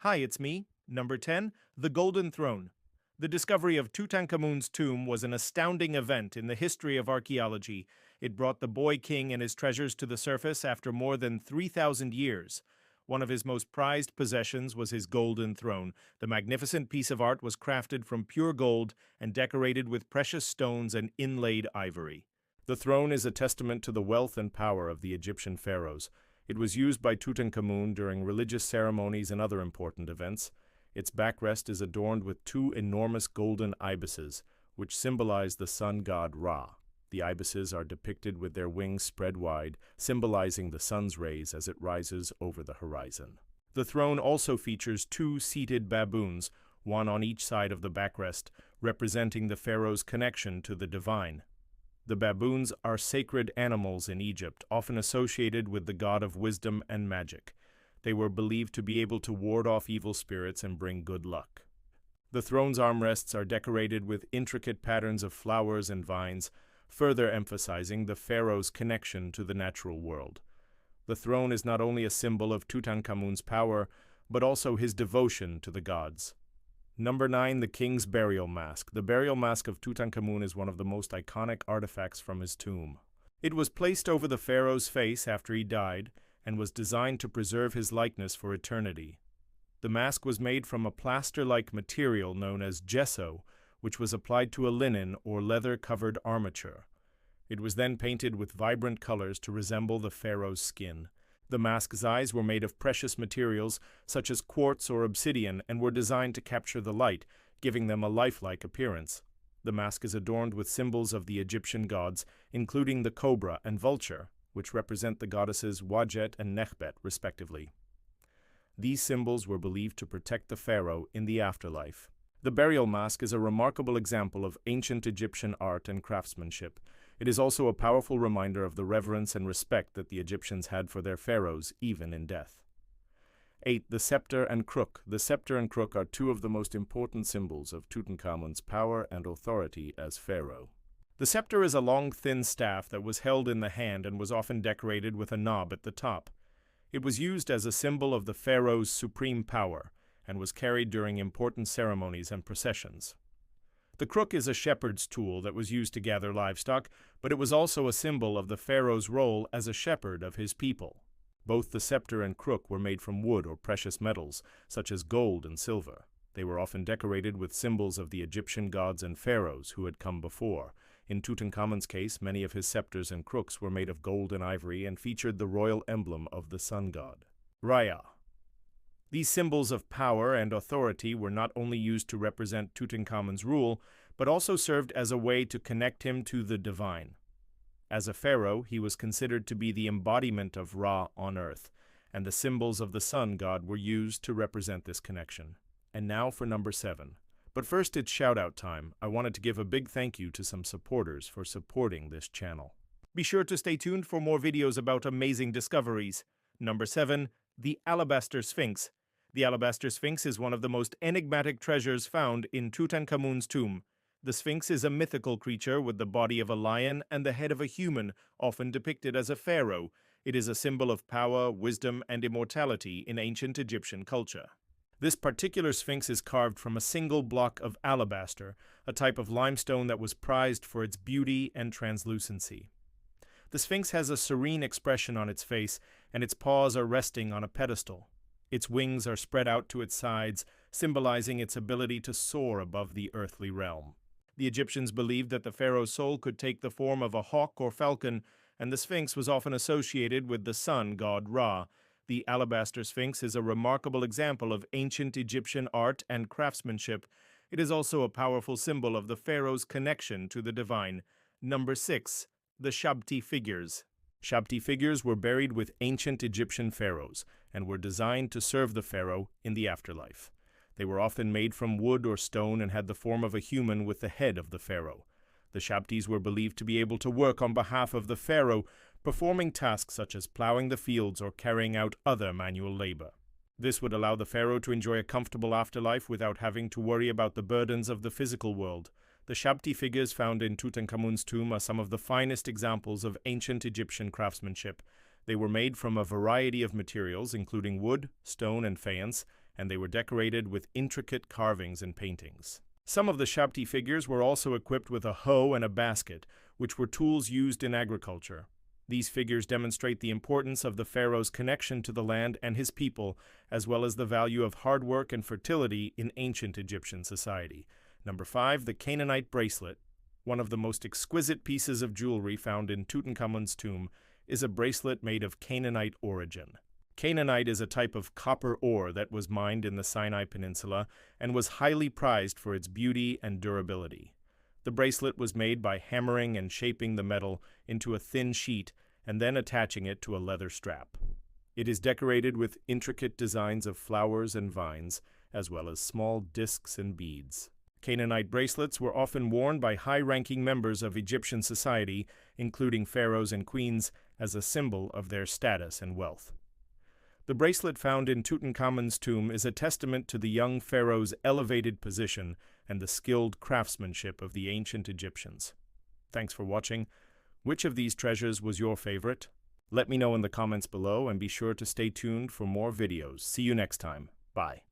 Hi, it's me. Number 10, The Golden Throne. The discovery of Tutankhamun's tomb was an astounding event in the history of archaeology. It brought the boy king and his treasures to the surface after more than 3,000 years. One of his most prized possessions was his golden throne. The magnificent piece of art was crafted from pure gold and decorated with precious stones and inlaid ivory. The throne is a testament to the wealth and power of the Egyptian pharaohs. It was used by Tutankhamun during religious ceremonies and other important events. Its backrest is adorned with two enormous golden ibises, which symbolize the sun god Ra. The ibises are depicted with their wings spread wide, symbolizing the sun's rays as it rises over the horizon. The throne also features two seated baboons, one on each side of the backrest, representing the pharaoh's connection to the divine. The baboons are sacred animals in Egypt, often associated with the god of wisdom and magic. They were believed to be able to ward off evil spirits and bring good luck. The throne's armrests are decorated with intricate patterns of flowers and vines, further emphasizing the pharaoh's connection to the natural world. The throne is not only a symbol of Tutankhamun's power, but also his devotion to the gods. Number 9, the King's Burial Mask. The burial mask of Tutankhamun is one of the most iconic artifacts from his tomb. It was placed over the pharaoh's face after he died and was designed to preserve his likeness for eternity. The mask was made from a plaster-like material known as gesso, which was applied to a linen or leather-covered armature. It was then painted with vibrant colors to resemble the pharaoh's skin. The mask's eyes were made of precious materials such as quartz or obsidian and were designed to capture the light, giving them a lifelike appearance. The mask is adorned with symbols of the Egyptian gods, including the cobra and vulture, which represent the goddesses Wadjet and Nekhbet, respectively. These symbols were believed to protect the pharaoh in the afterlife. The burial mask is a remarkable example of ancient Egyptian art and craftsmanship. It is also a powerful reminder of the reverence and respect that the Egyptians had for their pharaohs, even in death. 8. The Scepter and Crook. The scepter and crook are two of the most important symbols of Tutankhamun's power and authority as pharaoh. The scepter is a long, thin staff that was held in the hand and was often decorated with a knob at the top. It was used as a symbol of the pharaoh's supreme power and was carried during important ceremonies and processions. The crook is a shepherd's tool that was used to gather livestock, but it was also a symbol of the pharaoh's role as a shepherd of his people. Both the scepter and crook were made from wood or precious metals, such as gold and silver. They were often decorated with symbols of the Egyptian gods and pharaohs who had come before. In Tutankhamun's case, many of his scepters and crooks were made of gold and ivory and featured the royal emblem of the sun god, Raya. These symbols of power and authority were not only used to represent Tutankhamun's rule, but also served as a way to connect him to the divine. As a pharaoh, he was considered to be the embodiment of Ra on earth, and the symbols of the sun god were used to represent this connection. And now for number 7. But first, it's shout-out time. I wanted to give a big thank you to some supporters for supporting this channel. Be sure to stay tuned for more videos about amazing discoveries. Number 7. The Alabaster Sphinx. The Alabaster Sphinx is one of the most enigmatic treasures found in Tutankhamun's tomb. The Sphinx is a mythical creature with the body of a lion and the head of a human, often depicted as a pharaoh. It is a symbol of power, wisdom, and immortality in ancient Egyptian culture. This particular Sphinx is carved from a single block of alabaster, a type of limestone that was prized for its beauty and translucency. The Sphinx has a serene expression on its face, and its paws are resting on a pedestal. Its wings are spread out to its sides, symbolizing its ability to soar above the earthly realm. The Egyptians believed that the pharaoh's soul could take the form of a hawk or falcon, and the Sphinx was often associated with the sun god Ra. The Alabaster Sphinx is a remarkable example of ancient Egyptian art and craftsmanship. It is also a powerful symbol of the pharaoh's connection to the divine. Number 6. The Shabti Figures. Shabti figures were buried with ancient Egyptian pharaohs and were designed to serve the pharaoh in the afterlife. They were often made from wood or stone and had the form of a human with the head of the pharaoh. The Shabtis were believed to be able to work on behalf of the pharaoh, performing tasks such as plowing the fields or carrying out other manual labor. This would allow the pharaoh to enjoy a comfortable afterlife without having to worry about the burdens of the physical world. The Shabti figures found in Tutankhamun's tomb are some of the finest examples of ancient Egyptian craftsmanship. They were made from a variety of materials, including wood, stone, and faience, and they were decorated with intricate carvings and paintings. Some of the Shabti figures were also equipped with a hoe and a basket, which were tools used in agriculture. These figures demonstrate the importance of the pharaoh's connection to the land and his people, as well as the value of hard work and fertility in ancient Egyptian society. Number 5, the Canaanite bracelet. One of the most exquisite pieces of jewelry found in Tutankhamun's tomb is a bracelet made of Canaanite origin. Canaanite is a type of copper ore that was mined in the Sinai Peninsula and was highly prized for its beauty and durability. The bracelet was made by hammering and shaping the metal into a thin sheet and then attaching it to a leather strap. It is decorated with intricate designs of flowers and vines, as well as small discs and beads. Canaanite bracelets were often worn by high-ranking members of Egyptian society, including pharaohs and queens, as a symbol of their status and wealth. The bracelet found in Tutankhamun's tomb is a testament to the young pharaoh's elevated position and the skilled craftsmanship of the ancient Egyptians. Thanks for watching. Which of these treasures was your favorite? Let me know in the comments below and be sure to stay tuned for more videos. See you next time. Bye.